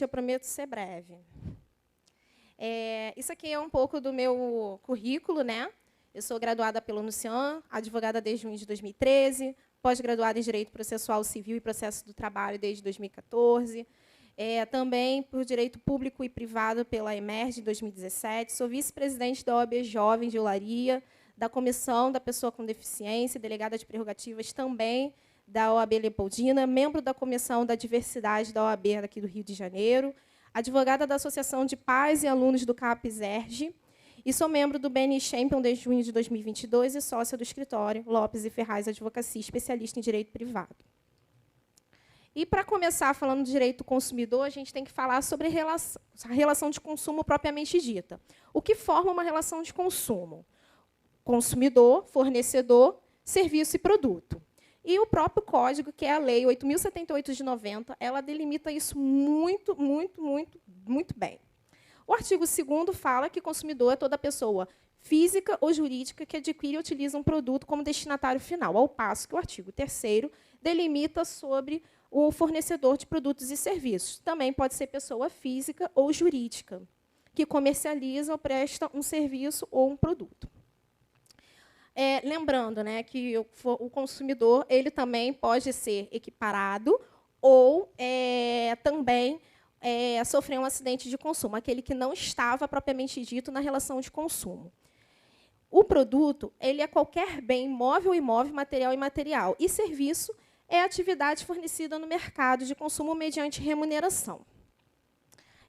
gente, eu prometo ser breve. Isso aqui é um pouco do meu currículo, né? Eu sou graduada pelo Unciam, advogada desde junho de 2013, pós-graduada em Direito Processual Civil e Processo do Trabalho desde 2014, também por Direito Público e Privado pela Emerge em 2017, sou vice-presidente da OAB Jovem de Olaria, da Comissão da Pessoa com Deficiência, delegada de prerrogativas também da OAB Leopoldina, membro da Comissão da Diversidade da OAB aqui do Rio de Janeiro, advogada da Associação de Pais e Alunos do CAPES-ERG, e sou membro do BNI Champion desde junho de 2022 e sócia do escritório Lopes e Ferraz Advocacia, especialista em direito privado. E, para começar falando de direito do consumidor, a gente tem que falar sobre a relação de consumo propriamente dita. O que forma uma relação de consumo? Consumidor, fornecedor, serviço e produto. E o próprio código, que é a Lei 8.078 de 90, ela delimita isso muito bem. O artigo 2º fala que consumidor é toda pessoa física ou jurídica que adquire e utiliza um produto como destinatário final, ao passo que o artigo 3º delimita sobre o fornecedor de produtos e serviços. Também pode ser pessoa física ou jurídica, que comercializa ou presta um serviço ou um produto. Lembrando, né, que o consumidor ele também pode ser equiparado ou também sofrer um acidente de consumo, aquele que não estava propriamente dito na relação de consumo. O produto ele é qualquer bem móvel e imóvel, material e imaterial. E serviço é atividade fornecida no mercado de consumo mediante remuneração.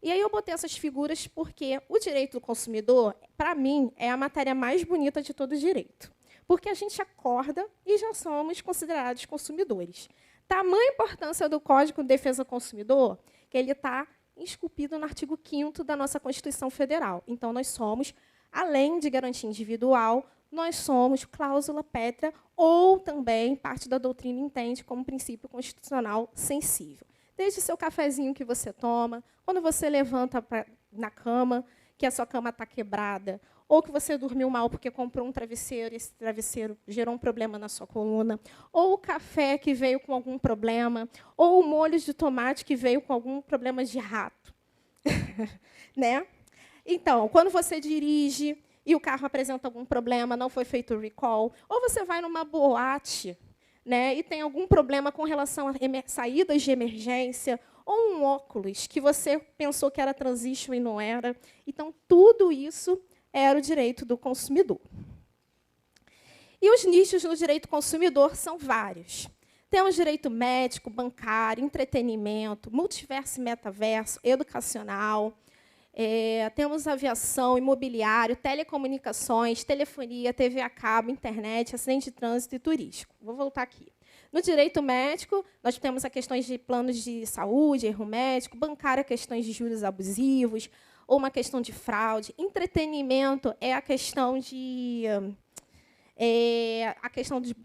E aí eu botei essas figuras porque o direito do consumidor, para mim, é a matéria mais bonita de todo o direito. Porque a gente acorda e já somos considerados consumidores. Tamanha importância do Código de Defesa do Consumidor que ele está esculpido no artigo 5º da nossa Constituição Federal. Então, nós somos, além de garantia individual, nós somos cláusula pétrea ou também parte da doutrina entende como princípio constitucional sensível. Desde o seu cafezinho que você toma, quando você levanta na cama, que a sua cama está quebrada, ou que você dormiu mal porque comprou um travesseiro e esse travesseiro gerou um problema na sua coluna, ou o café que veio com algum problema, ou o molho de tomate que veio com algum problema de rato. Né? Então, quando você dirige e o carro apresenta algum problema, não foi feito o recall, ou você vai numa boate, né, e tem algum problema com relação a saídas de emergência, ou um óculos que você pensou que era transition e não era. Então, tudo isso era o direito do consumidor. E os nichos no direito do consumidor são vários. Temos direito médico, bancário, entretenimento, multiverso e metaverso, educacional, temos aviação, imobiliário, telecomunicações, telefonia, TV a cabo, internet, acidente de trânsito e turístico. Vou voltar aqui. No direito médico, nós temos as questões de planos de saúde, erro médico, bancário, questões de juros abusivos, ou uma questão de fraude. Entretenimento é a questão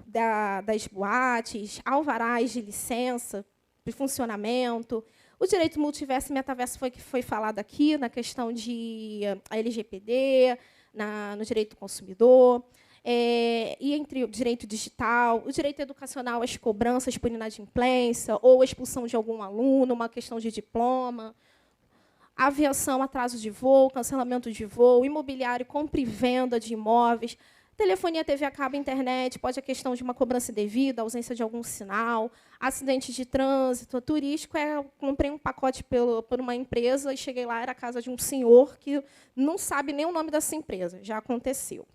das boates, alvarás de licença, de funcionamento. O direito multiverso e metaverso foi falado aqui, na questão de LGPD, no direito do consumidor, e entre o direito digital, o direito educacional, as cobranças por inadimplência ou expulsão de algum aluno, uma questão de diploma, aviação, atraso de voo, cancelamento de voo, imobiliário, compra e venda de imóveis, telefonia, TV a cabo, internet, pode a questão de uma cobrança indevida, ausência de algum sinal, acidente de trânsito, turístico, comprei um pacote por uma empresa e cheguei lá, era a casa de um senhor que não sabe nem o nome dessa empresa, já aconteceu.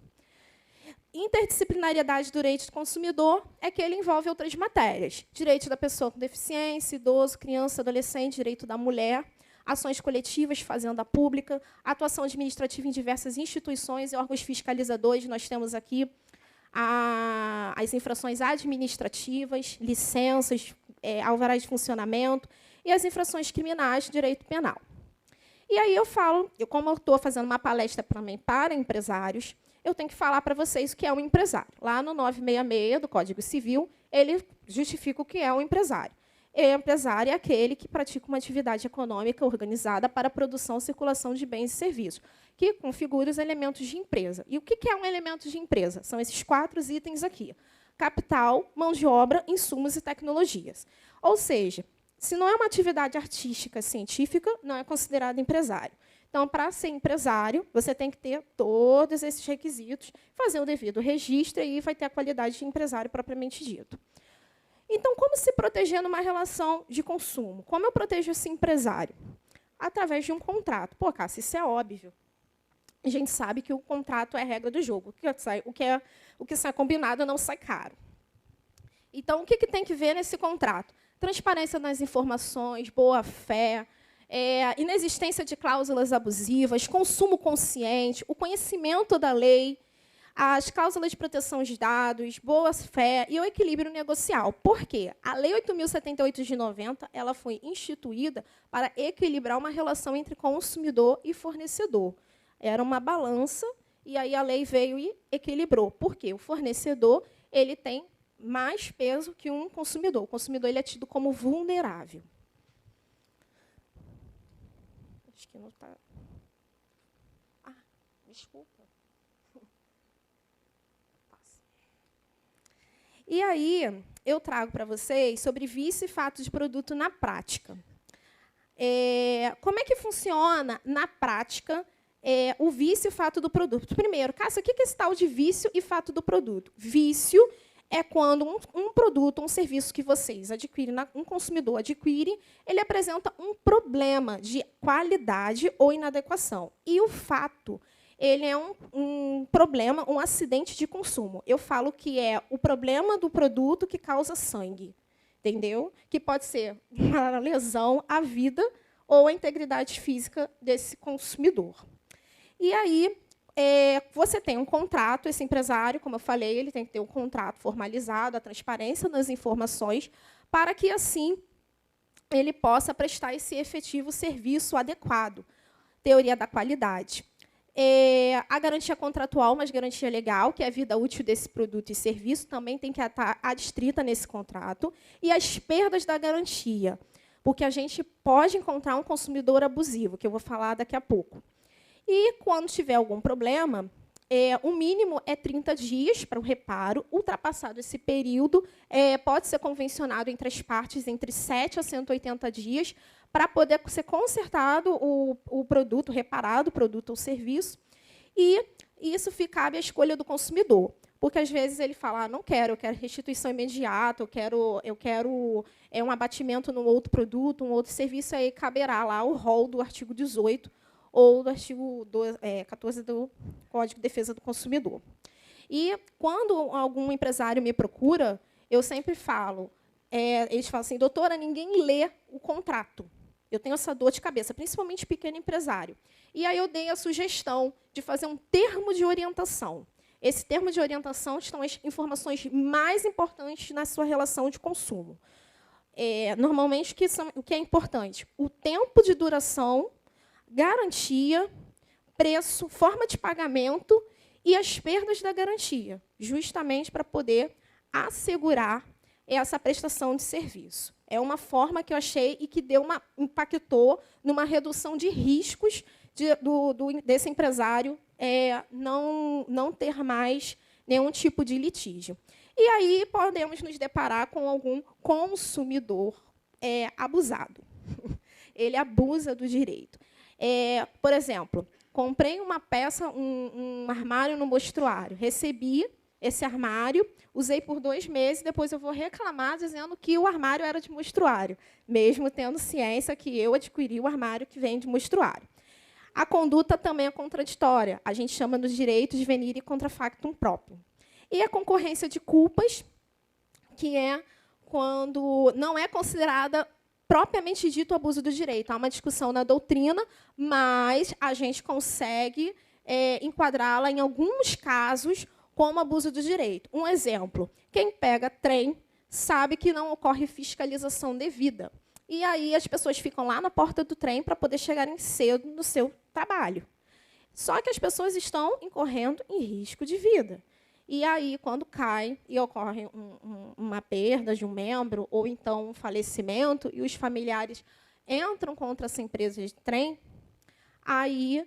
Interdisciplinariedade do direito do consumidor é que ele envolve outras matérias. Direito da pessoa com deficiência, idoso, criança, adolescente, direito da mulher, ações coletivas, fazenda pública, atuação administrativa em diversas instituições e órgãos fiscalizadores. Nós temos aqui as infrações administrativas, licenças, alvarás de funcionamento e as infrações criminais, direito penal. E aí eu falo, como eu estou fazendo uma palestra também para empresários, eu tenho que falar para vocês o que é um empresário. Lá no 966 do Código Civil, ele justifica o que é um empresário. Empresário é aquele que pratica uma atividade econômica organizada para a produção e circulação de bens e serviços, que configura os elementos de empresa. E o que é um elemento de empresa? São esses 4 itens aqui. Capital, mão de obra, insumos e tecnologias. Ou seja, Se não é uma atividade artística, científica, não é considerado empresário. Então, para ser empresário, você tem que ter todos esses requisitos, fazer o devido registro, e aí vai ter a qualidade de empresário propriamente dito. Então, como se proteger numa relação de consumo? Como eu protejo esse empresário? Através de um contrato. Pô, Cássia, isso é óbvio. A gente sabe que o contrato é a regra do jogo. O que sai combinado não sai caro. Então, o que tem que ver nesse contrato? Transparência nas informações, boa-fé, inexistência de cláusulas abusivas, consumo consciente, o conhecimento da lei, as cláusulas de proteção de dados, boa-fé e o equilíbrio negocial. Por quê? A Lei 8.078 de 90 ela foi instituída para equilibrar uma relação entre consumidor e fornecedor. Era uma balança, e aí a lei veio e equilibrou. Por quê? O fornecedor ele tem mais peso que um consumidor. O consumidor ele é tido como vulnerável. Acho que não está... Ah, desculpa. E aí, eu trago para vocês sobre vício e fato de produto na prática. Como é que funciona, na prática, o vício e fato do produto? Primeiro, Cássia, o que é esse tal de vício e fato do produto? Vício é quando um produto, um serviço que vocês adquirem, um consumidor adquire, ele apresenta um problema de qualidade ou inadequação. E o fato, ele é um problema, um acidente de consumo. Eu falo que é o problema do produto que causa sangue, entendeu? Que pode ser uma lesão à vida ou à integridade física desse consumidor. E aí, você tem um contrato, esse empresário, como eu falei, ele tem que ter um contrato formalizado, a transparência nas informações, para que, assim, ele possa prestar esse efetivo serviço adequado. Teoria da qualidade. A garantia contratual, mas garantia legal, que é a vida útil desse produto e serviço, também tem que estar adstrita nesse contrato. E as perdas da garantia, porque a gente pode encontrar um consumidor abusivo, que eu vou falar daqui a pouco. E, quando tiver algum problema, o mínimo é 30 dias para o reparo. Ultrapassado esse período, pode ser convencionado entre as partes entre 7 a 180 dias, para poder ser consertado o produto, reparado o produto ou serviço, e isso cabe à escolha do consumidor. Porque, às vezes, ele fala, não quero, eu quero restituição imediata, eu quero um abatimento no outro produto, um outro serviço, aí caberá lá o rol do artigo 18 ou do artigo 14 do Código de Defesa do Consumidor. E, quando algum empresário me procura, eu sempre falo, eles falam assim, doutora, ninguém lê o contrato. Eu tenho essa dor de cabeça, principalmente pequeno empresário. E aí eu dei a sugestão de fazer um termo de orientação. Esse termo de orientação estão as informações mais importantes na sua relação de consumo. Normalmente, o que é importante? O tempo de duração, garantia, preço, forma de pagamento e as perdas da garantia, justamente para poder assegurar essa prestação de serviço. É uma forma que eu achei e que impactou numa redução de riscos desse empresário não ter mais nenhum tipo de litígio. E aí podemos nos deparar com algum consumidor abusado. Ele abusa do direito. Por exemplo, comprei uma peça, um armário no mostruário, recebi esse armário, usei por 2 meses, depois eu vou reclamar dizendo que o armário era de mostruário, mesmo tendo ciência que eu adquiri o armário que vem de mostruário. A conduta também é contraditória. A gente chama no direito de venire contra factum próprio. E a concorrência de culpas, que é quando não é considerada propriamente dito abuso do direito. Há uma discussão na doutrina, mas a gente consegue enquadrá-la em alguns casos como abuso do direito. Um exemplo, quem pega trem sabe que não ocorre fiscalização devida. E aí as pessoas ficam lá na porta do trem para poder chegarem cedo no seu trabalho. Só que as pessoas estão incorrendo em risco de vida. E aí, quando cai e ocorre uma perda de um membro, ou então um falecimento, e os familiares entram contra essa empresa de trem, aí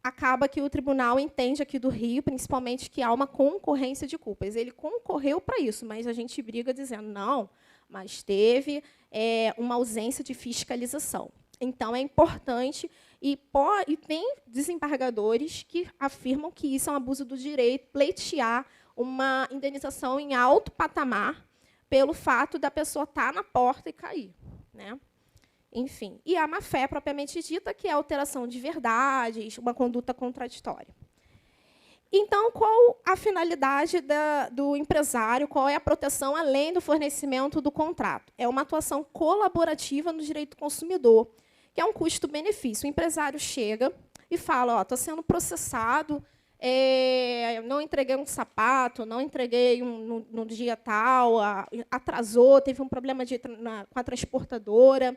acaba que o tribunal entende aqui do Rio, principalmente, que há uma concorrência de culpas. Ele concorreu para isso, mas a gente briga dizendo, não, mas teve uma ausência de fiscalização. Então, é importante, e tem desembargadores que afirmam que isso é um abuso do direito, pleitear uma indenização em alto patamar pelo fato da pessoa estar na porta e cair, né? Enfim, e a má-fé propriamente dita, que é a alteração de verdades, uma conduta contraditória. Então, qual a finalidade do empresário? Qual é a proteção além do fornecimento do contrato? É uma atuação colaborativa no direito do consumidor, que é um custo-benefício. O empresário chega e fala: estou sendo processado, não entreguei um sapato, não entreguei no dia tal, atrasou, teve um problema com a transportadora.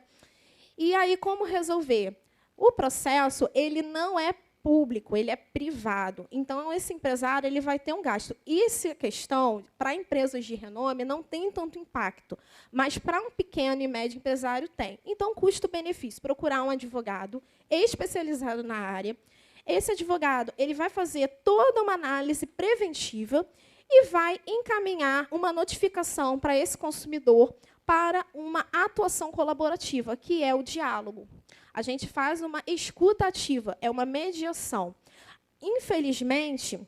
E aí, como resolver? O processo ele não é público, ele é privado. Então, esse empresário ele vai ter um gasto. E essa questão, para empresas de renome, não tem tanto impacto, mas para um pequeno e médio empresário tem. Então, custo-benefício, procurar um advogado especializado na área. Esse advogado ele vai fazer toda uma análise preventiva e vai encaminhar uma notificação para esse consumidor para uma atuação colaborativa, que é o diálogo. A gente faz uma escuta ativa, é uma mediação. Infelizmente,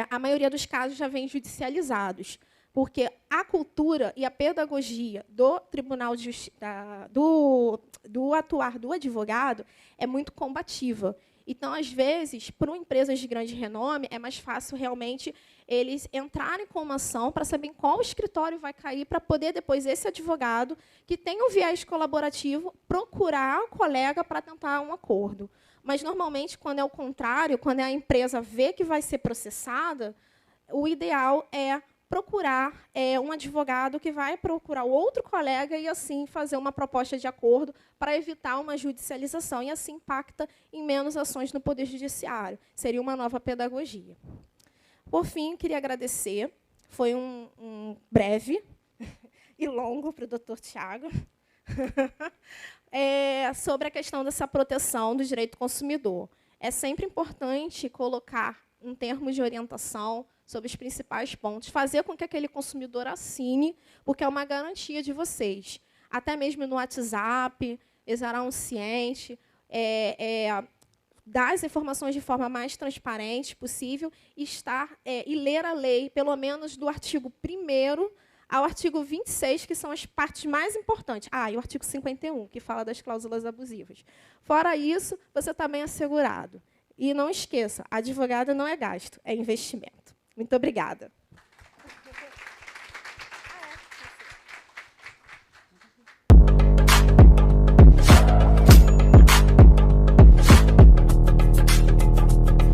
a maioria dos casos já vem judicializados, porque a cultura e a pedagogia do Tribunal de Justiça, do atuar do advogado, é muito combativa. Então, às vezes, para empresas de grande renome, é mais fácil realmente eles entrarem com uma ação para saber em qual escritório vai cair, para poder, depois, esse advogado, que tem um viés colaborativo, procurar o colega para tentar um acordo. Mas, normalmente, quando é o contrário, quando a empresa vê que vai ser processada, o ideal é procurar um advogado que vai procurar outro colega e, assim, fazer uma proposta de acordo para evitar uma judicialização. E, assim, impacta em menos ações no Poder Judiciário. Seria uma nova pedagogia. Por fim, queria agradecer. Foi um breve e longo para o doutor Tiago. Sobre a questão dessa proteção do direito do consumidor. É sempre importante colocar um termo de orientação sobre os principais pontos, fazer com que aquele consumidor assine, porque é uma garantia de vocês. Até mesmo no WhatsApp, exarar um ciente, dar as informações de forma mais transparente possível e ler a lei, pelo menos do artigo 1º ao artigo 26, que são as partes mais importantes. E o artigo 51, que fala das cláusulas abusivas. Fora isso, você está bem assegurado. E não esqueça, advogado não é gasto, é investimento. Muito obrigada.